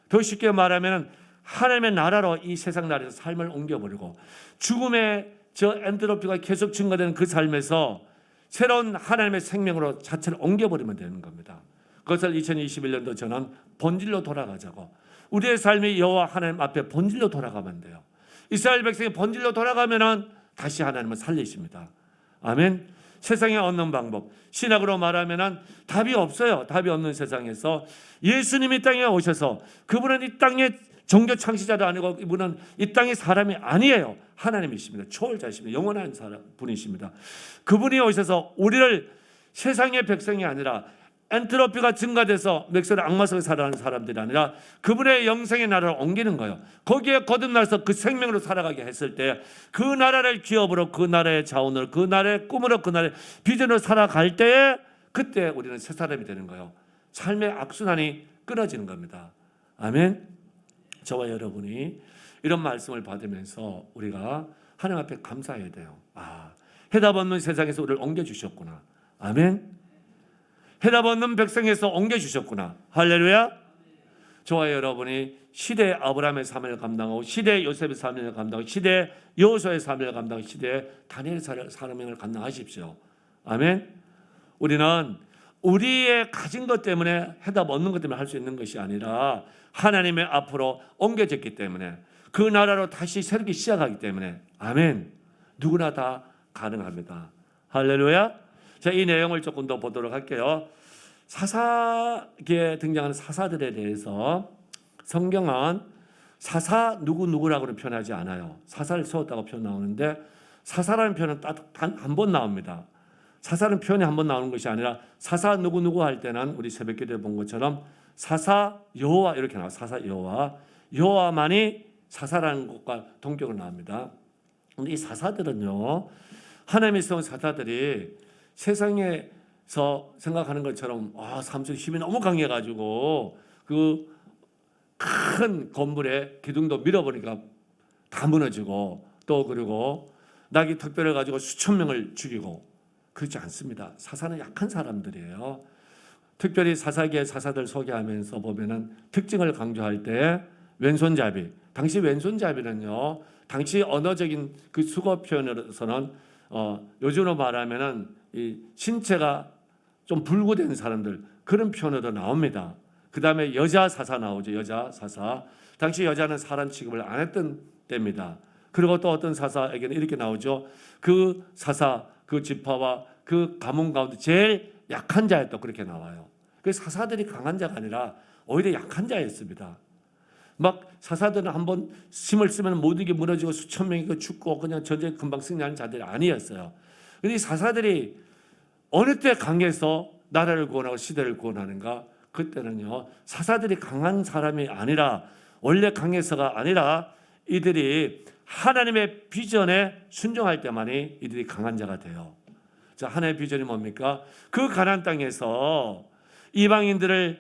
Speaker 1: 더 쉽게 말하면 하나님의 나라로 이 세상 나라에서 삶을 옮겨버리고 죽음의 저 엔트로피가 계속 증가되는 그 삶에서 새로운 하나님의 생명으로 자체를 옮겨버리면 되는 겁니다. 그것을 2021년도 저는 본질로 돌아가자고, 우리의 삶이 여호와 하나님 앞에 본질로 돌아가면 돼요. 이스라엘 백성이 본질로 돌아가면은 다시 하나님은 살리십니다. 아멘. 세상에 얻는 방법, 신학으로 말하면은 답이 없어요. 답이 없는 세상에서 예수님이 땅에 오셔서, 그분은 이 땅의 종교 창시자도 아니고 이분은 이 땅의 사람이 아니에요. 하나님이십니다. 초월자이십니다. 영원한 분이십니다. 그분이 오셔서 우리를 세상의 백성이 아니라 엔트로피가 증가돼서 맥스웰의 악마 속에 살아가는 사람들이 아니라 그분의 영생의 나라를 옮기는 거예요. 거기에 거듭나서 그 생명으로 살아가게 했을 때 그 나라를 기업으로, 그 나라의 자원으로, 그 나라의 꿈으로, 그 나라의 비전으로 살아갈 때에 그때 우리는 새 사람이 되는 거예요. 삶의 악순환이 끊어지는 겁니다. 아멘. 저와 여러분이 이런 말씀을 받으면서 우리가 하나님 앞에 감사해야 돼요. 해답 없는 세상에서 우리를 옮겨주셨구나. 아멘. 해답 없는 백성에서 옮겨주셨구나. 할렐루야. 저와 여러분이 시대 아브라함의 사명을 감당하고, 시대 요셉의 사명을 감당하고, 시대 여호수아의 사명을 감당하고, 시대 다니엘의 사명을 감당하십시오. 아멘. 우리는 우리의 가진 것 때문에, 해답 얻는 것 때문에 할 수 있는 것이 아니라 하나님의 앞으로 옮겨졌기 때문에, 그 나라로 다시 새롭게 시작하기 때문에, 아멘, 누구나 다 가능합니다. 할렐루야. 자, 이 내용을 조금 더 보도록 할게요. 사사기에 등장하는 사사들에 대해서 성경은 사사 누구누구라고는 표현하지 않아요. 사사를 세웠다고 표현 나오는데, 사사라는 표현은 단 한 번 나옵니다. 사사는 표현이 한 번 나오는 것이 아니라 사사 누구누구 할 때는 우리 새벽기도에 본 것처럼 사사 여호와 이렇게 나와요. 사사 여호와. 여호와만이 사사라는 것과 동격으로 나옵니다. 근데 이 사사들은요, 하나님이 세운 사사들이 세상에서 생각하는 것처럼 삼손 힘이 너무 강해가지고 그 큰 건물에 기둥도 밀어버리니까 다 무너지고, 또 그리고 낙이 턱뼈를 가지고 수천 명을 죽이고, 그렇지 않습니다. 사사는 약한 사람들이에요. 특별히 사사기의 사사들 소개하면서 보면은 특징을 강조할 때 왼손잡이, 당시 왼손잡이는요, 당시 언어적인 그 수거 표현으로서는 요즘으로 말하면은 이 신체가 좀 불구된 사람들, 그런 표현으로 나옵니다. 그 다음에 여자 사사 나오죠. 여자 사사. 당시 여자는 사람 취급을 안 했던 때입니다. 그리고 또 어떤 사사에게는 이렇게 나오죠. 그 사사, 그 지파와 그 가문 가운데 제일 약한 자였다. 그렇게 나와요. 그 사사들이 강한 자가 아니라 오히려 약한 자였습니다. 막 사사들은 한번 힘을 쓰면 모든 게 무너지고 수천 명이 죽고 그냥 전쟁 금방 승리하는 자들이 아니었어요. 근데 이 사사들이 어느 때 강해서 나라를 구원하고 시대를 구원하는가? 그때는요, 사사들이 강한 사람이 아니라, 원래 강해서가 아니라 이들이 하나님의 비전에 순종할 때만이 이들이 강한 자가 돼요. 자, 하나님의 비전이 뭡니까? 그 가나안 땅에서 이방인들을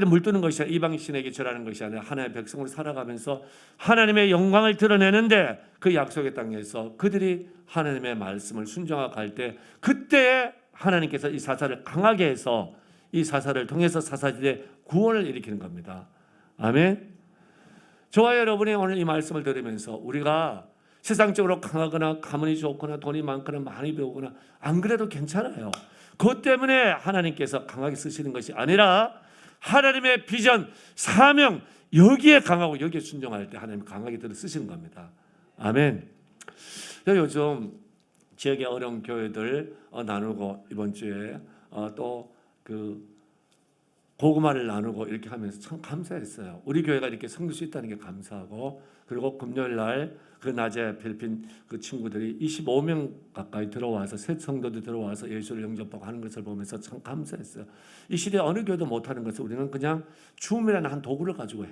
Speaker 1: 물드는 것이 아니라, 이방신에게 절하는 것이 아니라 하나님의 백성으로 살아가면서 하나님의 영광을 드러내는데, 그 약속의 땅에서 그들이 하나님의 말씀을 순종하고 갈 때, 그때 하나님께서 이 사사를 강하게 해서 이 사사를 통해서 사사들의 구원을 일으키는 겁니다. 아멘. 저와 여러분이 오늘 이 말씀을 들으면서 우리가 세상적으로 강하거나 가문이 좋거나 돈이 많거나 많이 배우거나 안 그래도 괜찮아요. 그것 때문에 하나님께서 강하게 쓰시는 것이 아니라 하나님의 비전, 사명, 여기에 강하고 여기에 순종할 때 하나님 강하게 들어 쓰시는 겁니다. 아멘. 요즘 지역의 어려운 교회들 나누고 이번 주에 또 그 고구마를 나누고 이렇게 하면서 참 감사했어요. 우리 교회가 이렇게 섬길 수 있다는 게 감사하고, 그리고 금요일 날 그 낮에 필리핀 그 친구들이 25명 가까이 들어와서, 새 성도들 들어와서 예수를 영접하고 하는 것을 보면서 참 감사했어요. 이 시대에 어느 교회도 못하는 것을 우리는 그냥 춤이라는 한 도구를 가지고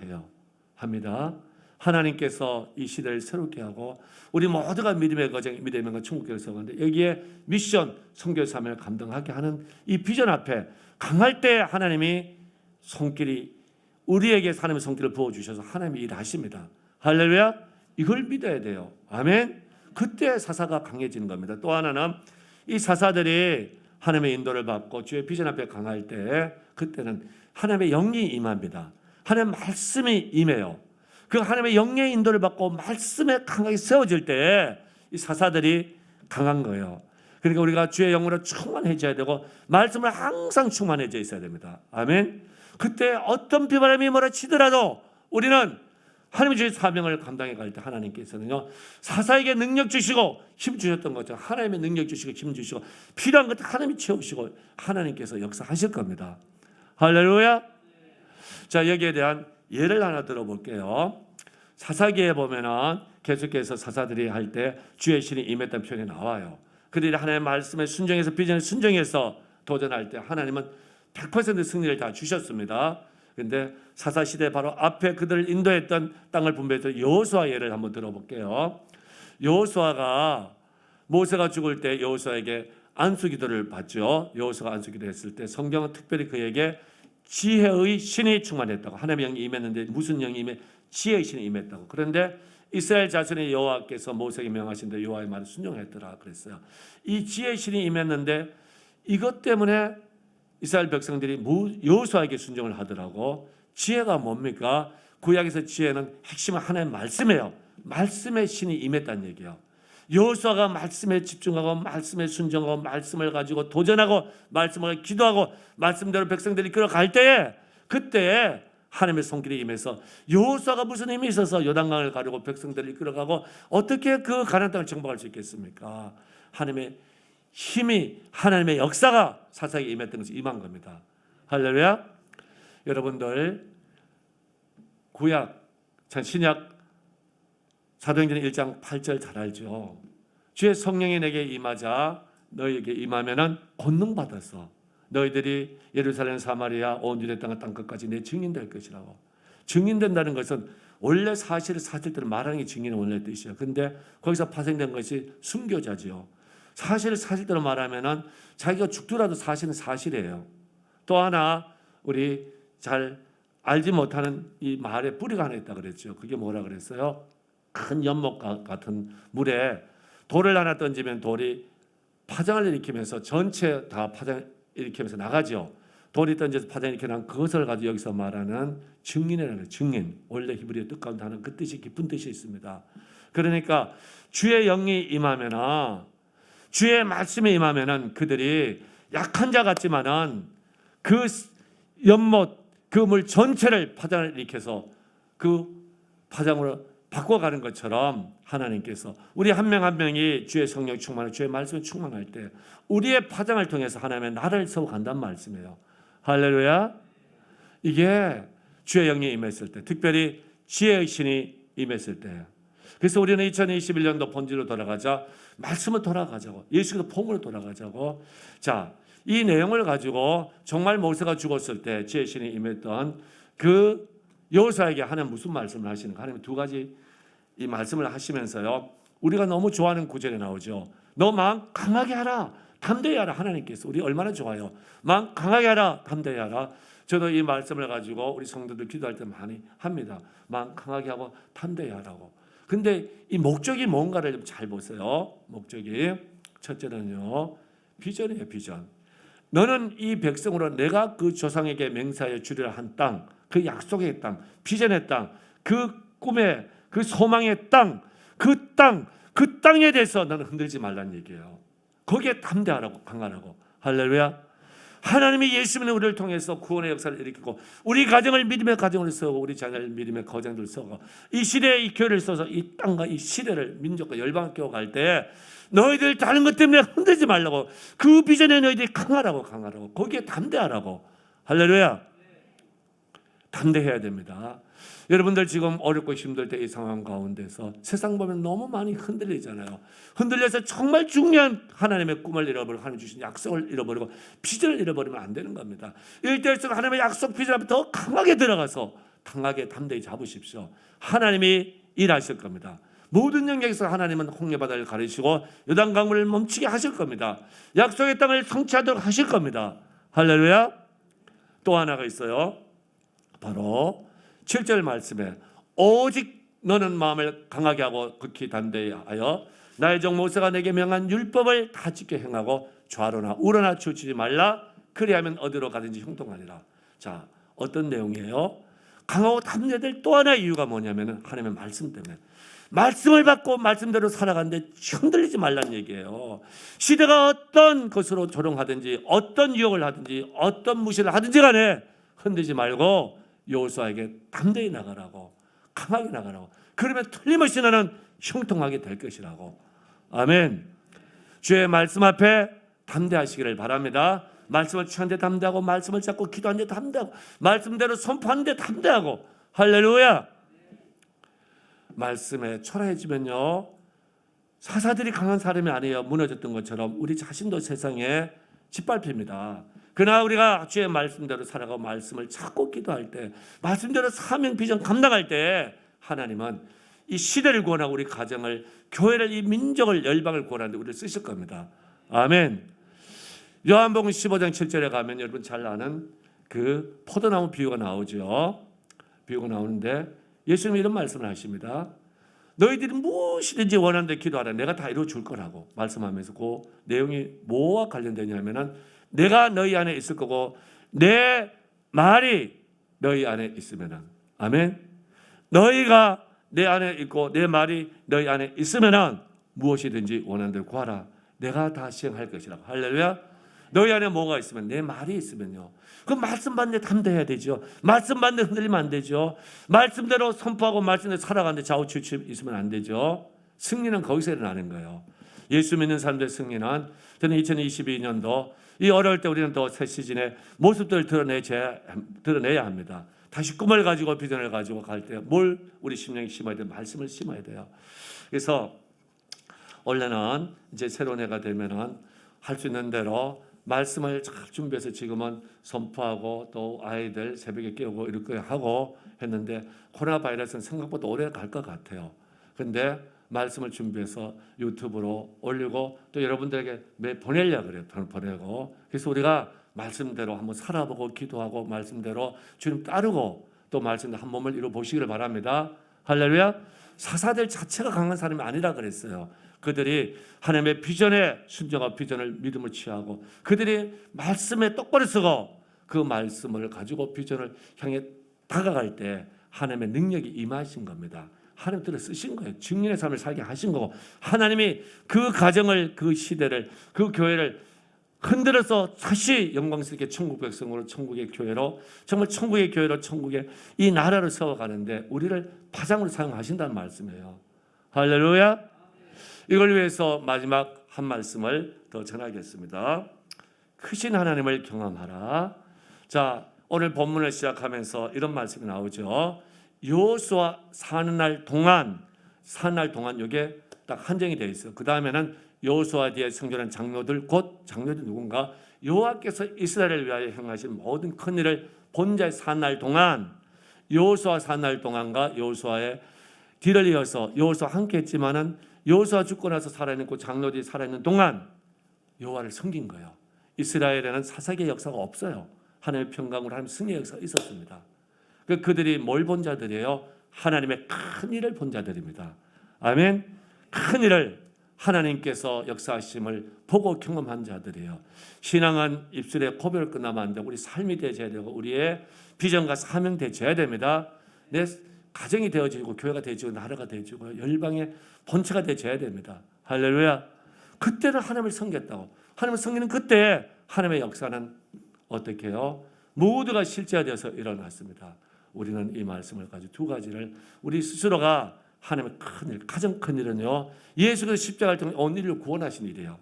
Speaker 1: 합니다. 하나님께서 이 시대를 새롭게 하고 우리 모두가 믿음의 거정, 믿음의 건 천국교회를 세우는데, 여기에 미션, 선교 사명을 감당하게 하는 이 비전 앞에 강할 때 하나님이 손길이, 우리에게 하나님의 손길을 부어주셔서 하나님이 일하십니다. 할렐루야. 이걸 믿어야 돼요. 아멘. 그때 사사가 강해지는 겁니다. 또 하나는 이 사사들이 하나님의 인도를 받고 주의 비전 앞에 강할 때, 그때는 하나님의 영이 임합니다. 하나님의 말씀이 임해요. 그 하나님의 영의 인도를 받고 말씀에 강하게 세워질 때 이 사사들이 강한 거예요. 그러니까 우리가 주의 영으로 충만해져야 되고 말씀을 항상 충만해져 있어야 됩니다. 아멘. 그때 어떤 비바람이 몰아치더라도 우리는 하나님의 주의 사명을 감당해 갈 때 하나님께서는요, 사사에게 능력 주시고 힘 주셨던 것처럼 하나님의 능력 주시고 힘 주시고 필요한 것들 하나님이 채우시고 하나님께서 역사하실 겁니다. 할렐루야. 자, 여기에 대한 예를 하나 들어볼게요. 사사기에 보면은 계속해서 사사들이 할 때 주의 신이 임했다는 표현이 나와요. 그들이 하나님의 말씀에 순종해서 비전에 순종해서 도전할 때 하나님은 100% 승리를 다 주셨습니다. 그런데 사사 시대 바로 앞에 그들을 인도했던 땅을 분배해서 여호수아 예를 한번 들어볼게요. 여호수아가 모세가 죽을 때 여호수아에게 안수기도를 받죠. 여호수아가 안수기도 했을 때 성경은 특별히 그에게 지혜의 신이 충만했다고, 하나님의 영이 임했는데 무슨 영이 임해? 지혜의 신이 임했다고. 그런데 이스라엘 자손의 여호와께서 모세에게 명하신 대로 여호와의 말을 순종했더라 그랬어요. 이 지혜의 신이 임했는데 이것 때문에 이스라엘 백성들이 여호수아에게 순종을 하더라고. 지혜가 뭡니까? 구약에서 지혜는 핵심은 하나님의 말씀이에요. 말씀의 신이 임했다는 얘기예요. 여호수아가 말씀에 집중하고 말씀에 순종하고 말씀을 가지고 도전하고 말씀을 기도하고 말씀대로 백성들이 끌어갈 때에, 그때에 하나님의 손길이 임해서 여호수아가 무슨 힘이 있어서 요단강을 가르고 백성들을 이끌어가고 어떻게 그 가나안 땅을 정복할 수 있겠습니까? 하나님의 힘이, 하나님의 역사가 사사에게 임했던 것이 임한 겁니다. 할렐루야. 여러분들 구약, 신약 사도행전 1장 8절 잘 알죠. 주의 성령이 내게 임하자 너희에게 임하면은 권능 받아서 너희들이 예루살렘, 사마리아, 온 유대 땅 끝까지 내 증인될 것이라고. 증인된다는 것은 원래 사실을 사실대로 말하는 게 증인의 원래 뜻이에요. 그런데 거기서 파생된 것이 순교자지요. 사실을 사실대로 말하면은 자기가 죽더라도 사실은 사실이에요. 또 하나 우리 잘 알지 못하는 이 말에 뿌리가 하나 있다 그랬죠. 그게 뭐라 그랬어요? 큰 연못 같은 물에 돌을 하나 던지면 돌이 파장을 일으키면서 전체 다 파장 일으키면서 나가죠. 돌이 던져서 파장 일으키는 그것을 가지고 여기서 말하는 증인이라는, 증인, 원래 히브리어 뜻 가운데 하는 그 뜻이 깊은 뜻이 있습니다. 그러니까 주의 영이 임하면은, 주의 말씀이 임하면은 그들이 약한 자 같지만은 그 연못, 그 물 전체를 파장을 일으켜서 그 파장으로 바꿔가는 것처럼 하나님께서 우리 한 명 한 명이 주의 성령 충만하고 주의 말씀에 충만할 때 우리의 파장을 통해서 하나님의 나라를 세워간다는 말씀이에요. 할렐루야. 이게 주의 영이 임했을 때, 특별히 지혜의 신이 임했을 때. 그래서 우리는 2021년도 본질로 돌아가자, 말씀으로 돌아가자고, 예수께서 폼으로 돌아가자고. 자, 이 내용을 가지고 정말 모세가 죽었을 때 지혜의 신이 임했던 그 여호수아에게 하나님 무슨 말씀을 하시는가? 하나님 두 가지 이 말씀을 하시면서요, 우리가 너무 좋아하는 구절이 나오죠. 너 마음 강하게 하라, 담대히 하라. 하나님께서 우리 얼마나 좋아요. 마음 강하게 하라, 담대히 하라. 저도 이 말씀을 가지고 우리 성도들 기도할 때 많이 합니다. 마음 강하게 하고 담대히 하라고. 근데 이 목적이 뭔가를 좀 잘 보세요. 목적이 첫째는요, 비전이에요. 비전. 너는 이 백성으로 내가 그 조상에게 맹세하여 주리라 한 땅, 그 약속의 땅, 비전의 땅, 그 꿈의, 그 소망의 땅, 그 땅에 대해서 너는 흔들지 말라는 얘기예요. 거기에 담대하라고, 강하라고. 할렐루야. 하나님이 예수 믿는 우리를 통해서 구원의 역사를 일으키고 우리 가정을 믿음의 가정으로 세우고 우리 자녀를 믿음의 거장들을 세우고 이 시대에 이 교회를 써서 이 땅과 이 시대를 민족과 열방을 깨워갈 때 너희들 다른 것 때문에 흔들지 말라고. 그 비전에 너희들이 강하라고. 거기에 담대하라고. 할렐루야. 담대해야 됩니다. 여러분들 지금 어렵고 힘들 때 이 상황 가운데서 세상 보면 너무 많이 흔들리잖아요. 흔들려서 정말 중요한 하나님의 꿈을 잃어버리고 하나님 주신 약속을 잃어버리고 비전을 잃어버리면 안 되는 겁니다. 이럴 때일수록 하나님의 약속 비전을 더 강하게 들어가서 강하게 담대히 잡으십시오. 하나님이 일하실 겁니다. 모든 영역에서 하나님은 홍해바다를 가르시고 요단 강물을 멈추게 하실 겁니다. 약속의 땅을 성취하도록 하실 겁니다. 할렐루야. 또 하나가 있어요. 바로 7절 말씀에 오직 너는 마음을 강하게 하고 극히 담대히 하여 나의 종 모세가 내게 명한 율법을 다 지켜 행하고 좌로나 우로나 치우치지 말라. 그리하면 어디로 가든지 형통하리라. 자, 어떤 내용이에요? 강하고 담대될 또 하나의 이유가 뭐냐면 하나님의 말씀 때문에. 말씀을 받고 말씀대로 살아가는데 흔들리지 말란 얘기예요. 시대가 어떤 것으로 조롱하든지 어떤 유혹을 하든지 어떤 무시를 하든지 간에 흔들지 말고 여호수아에게 담대히 나가라고, 강하게 나가라고. 그러면 틀림없이 너는 형통하게 될 것이라고. 아멘. 주의 말씀 앞에 담대하시기를 바랍니다. 말씀을 취한 데 담대하고 말씀을 잡고 기도한 데 담대하고 말씀대로 선포한 데 담대하고. 할렐루야. 말씀에 초라해지면요, 사사들이 강한 사람이 아니에요. 무너졌던 것처럼 우리 자신도 세상에 짓밟힙니다. 그러나 우리가 주의 말씀대로 살아가고 말씀을 찾고 기도할 때, 말씀대로 사명 비전 감당할 때 하나님은 이 시대를 구원하고 우리 가정을, 교회를, 이 민족을, 열방을 구원하는데 우리를 쓰실 겁니다. 아멘. 요한복음 15장 7절에 가면 여러분 잘 아는 그 포도나무 비유가 나오죠. 비유가 나오는데 예수님이 이런 말씀을 하십니다. 너희들이 무엇이든지 원하는데 기도하라. 내가 다 이루어줄 거라고 말씀하면서 그 내용이 뭐와 관련되냐면은 내가 너희 안에 있을 거고 내 말이 너희 안에 있으면은, 아멘. 너희가 내 안에 있고 내 말이 너희 안에 있으면은 무엇이든지 원하는 대로 구하라. 내가 다 시행할 것이라고. 할렐루야. 너희 안에 뭐가 있으면, 내 말이 있으면요, 그 말씀 받는데 담대해야 되죠. 말씀 받는데 흔들리면 안 되죠. 말씀대로 선포하고 말씀대로 살아가는데 좌우치우치 있으면 안 되죠. 승리는 거기서 일어나는 거예요. 예수 믿는 사람들의 승리는, 저는 2022년도 이 어려울 때 우리는 또 새 시즌에 모습들을 드러내야 합니다. 다시 꿈을 가지고 비전을 가지고 갈 때 뭘 우리 심령에 심어야 돼요? 말씀을 심어야 돼요. 그래서 원래는 이제 새로운 해가 되면은 할 수 있는 대로 말씀을 잘 준비해서 지금은 선포하고 또 아이들 새벽에 깨우고 이렇게 하고 했는데 코로나 바이러스는 생각보다 오래 갈 것 같아요. 근데 말씀을 준비해서 유튜브로 올리고 또 여러분들에게 보내려고 그래요. 보내고. 그래서 우리가 말씀대로 한번 살아보고 기도하고 말씀대로 주님 따르고 또 말씀대로 한 몸을 이루어 보시기를 바랍니다. 할렐루야. 사사들 자체가 강한 사람이 아니라 그랬어요. 그들이 하나님의 비전에 순종하고 비전을 믿음을 취하고 그들이 말씀에 똑바로 서고 그 말씀을 가지고 비전을 향해 다가갈 때 하나님의 능력이 임하신 겁니다. 하나님들을 쓰신 거예요. 증인의 삶을 살게 하신 거고 하나님이 그 가정을, 그 시대를, 그 교회를 흔들어서 다시 영광스럽게 천국 백성으로, 천국의 교회로, 정말 천국의 교회로, 천국의 이 나라를 세워가는데 우리를 파장으로 사용하신다는 말씀이에요. 할렐루야. 이걸 위해서 마지막 한 말씀을 더 전하겠습니다. 크신 하나님을 경험하라. 자, 오늘 본문을 시작하면서 이런 말씀이 나오죠. 여호수아 사는 날 동안 이게 딱 한정이 되어 있어요. 그 다음에는 여호수아 뒤에 생존한 장로들, 곧 장로들 누군가, 여호와께서 이스라엘을 위하여 행하신 모든 큰 일을 본 자의 사는 날 동안, 여호수아 사는 날 동안과 여호수아의 뒤를 이어서 여호수아 함께 했지만은 여호수아 죽고 나서 살아있는 장로들이 살아있는 동안 여호와를 섬긴 거예요. 이스라엘에는 사사기의 역사가 없어요. 하나님의 평강으로 하나님의 승리의 역사가 있었습니다. 그들이 뭘 본 자들이에요? 하나님의 큰 일을 본 자들입니다. 아멘. 큰 일을 하나님께서 역사하심을 보고 경험한 자들이에요. 신앙은 입술에 고백을 끝나면 안 되고 우리 삶이 되어져야 되고 우리의 비전과 사명 되어져야 됩니다. 내 가정이 되어지고 교회가 되어지고 나라가 되어지고 열방의 본체가 되어져야 됩니다. 할렐루야. 그때는 하나님을 섬겼다고. 하나님을 섬기는 그때 하나님의 역사는 어떻게 해요? 모두가 실제화되어서 일어났습니다. 우리는 이 말씀을 가지고 두 가지를 우리 스스로가 하나님의 큰 일, 가장 큰 일은요, 예수께서 십자가를 통해 온 인류를 구원하신 일이에요.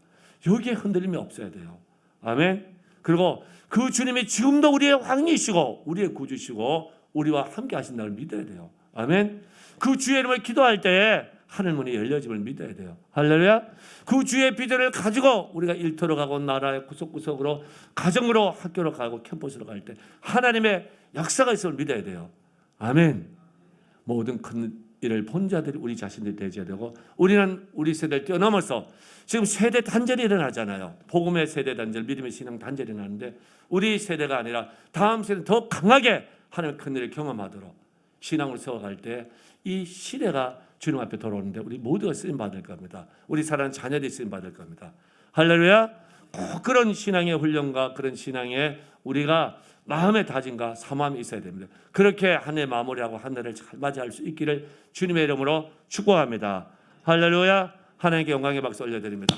Speaker 1: 여기에 흔들림이 없어야 돼요. 아멘. 그리고 그 주님이 지금도 우리의 왕이시고 우리의 구주시고 우리와 함께 하신다는 걸 믿어야 돼요. 아멘. 그 주의 이름을 기도할 때에 하늘 문이 열려짐을 믿어야 돼요. 할렐루야. 그 주의 비전을 가지고 우리가 일터로 가고 나라의 구석구석으로 가정으로 학교로 가고 캠퍼스로 갈 때 하나님의 역사가 있음을 믿어야 돼요. 아멘. 모든 큰 일을 본 자들이 우리 자신들이 되어야 되고 우리는 우리 세대를 뛰어넘어서 지금 세대 단절이 일어나잖아요. 복음의 세대 단절, 믿음의 신앙 단절이 일어나는데 우리 세대가 아니라 다음 세대는 더 강하게 하나님의 큰 일을 경험하도록 신앙을 세워갈 때 이 시대가 주님 앞에 돌아오는데 우리 모두가 쓰임받을 겁니다. 우리 사랑하는 자녀들이 쓰임받을 겁니다. 할렐루야. 꼭 그런 신앙의 훈련과 그런 신앙의 우리가 마음의 다짐과 사모함이 있어야 됩니다. 그렇게 한 해 마무리하고 한 해를 잘 맞이할 수 있기를 주님의 이름으로 축복합니다. 할렐루야. 하나님께 영광의 박수 올려드립니다.